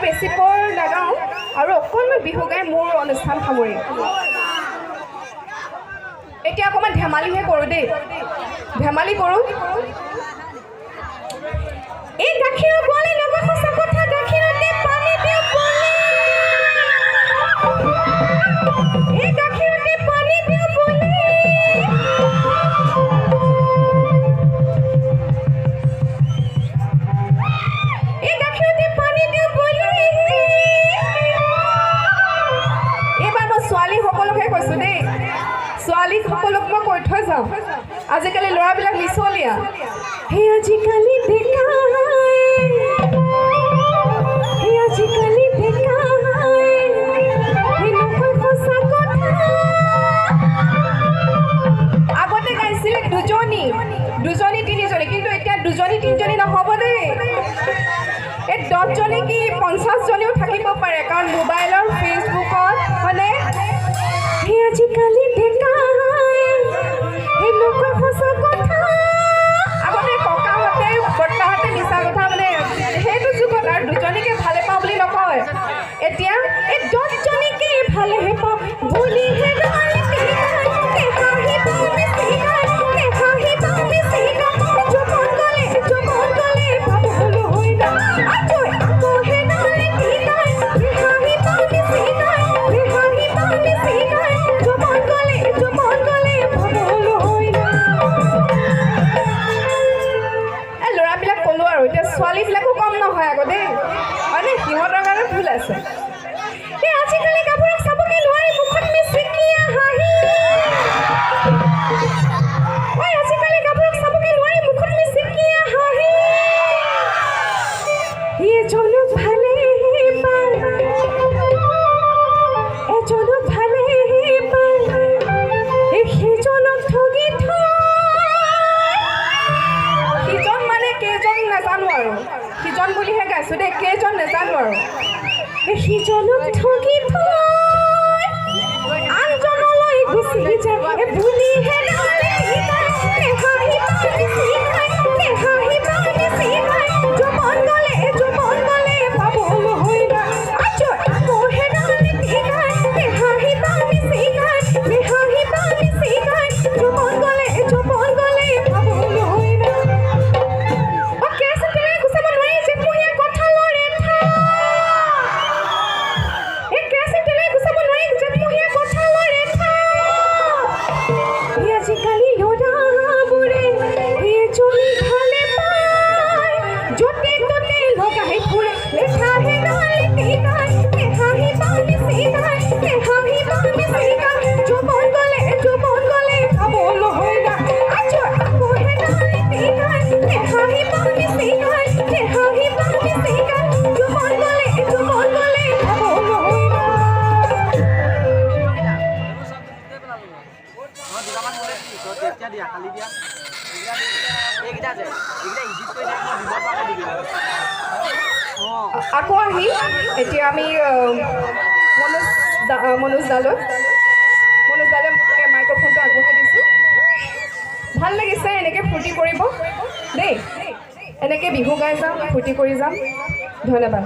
বেছি পৰ নাগাওঁ আৰু অকণমান বিহু গাই মোৰ অনুষ্ঠান সামৰিম এতিয়া অকণমান ধেমালিহে কৰোঁ দেই ধেমালি কৰোঁ এই গাখীৰ পোৱালি লগত সঁচা কথা গাখীৰতে পানী দিওঁ পোৱালি এই গাখীৰতে পানী দিওঁ পোৱালি এই গাখীৰতে পানী দিওঁ পোৱালি এইবাৰ মই ছোৱালীসকলকহে কৈছোঁ দেই ছোৱালীসকলক মই কৈ থৈ যাওঁ আজিকালি ল'ৰাবিলাক মিছলীয়া সেই আজিকালি ডেকা সেই আজিকালি ডেকা সেই নকয় সঁচা কথা আগতে গাইছিলে দুজনী তিনিজনী কিন্তু এতিয়া দুজনী তিনিজনী নহ'ব দেই এই 10জনী কি 50জনীও থাকিব পাৰে কাৰণ মোবাইলৰ ফেচবুকত হয়নে সেই আজিকালি ডেকা সেই নকয় সঁচা কথা আগতে ককাহঁতে বৰ্তাহঁতে মিছা কথা মানে সেইটো যুগত আৰু দুজনীকে ভালে পাওঁ বুলি নকয় এতিয়া এই 10জনীকে ভালেহে পাওঁ বুলিহে ছোৱালীবিলাকো কম নহয় আকৌ দেই হয়নে সিহঁতৰ কাৰণে ভুল আছে এই আজিকালি কাপোৰক চাবকে নোৱাৰি মুখত মিচিকিয়া হাঁহি ঐ আজিকালি কাপোৰক চাবকে নোৱাৰি মুখত মিচিকিয়া হাঁহি এজনক ভালে পায় এজনক ভালে পায় সেইজনক ঠগি সিজন মানে কেইজন নাজানো আৰু সিজন বুলিহে গাইছোঁ দেই কেইজন নাজানো আৰু সিজনক ঠগি থৈ আনজনলৈ গুচি যায় বুলিহে আকৌ আহি এতিয়া আমি মনোজ দালৈ মাইক্ৰফোনটো আগবঢ়াই দিছোঁ ভাল লাগিছে এনেকৈ ফূৰ্তি কৰিব দেই এনেকৈ বিহু গাই যাম ফূৰ্তি কৰি যাম ধন্যবাদ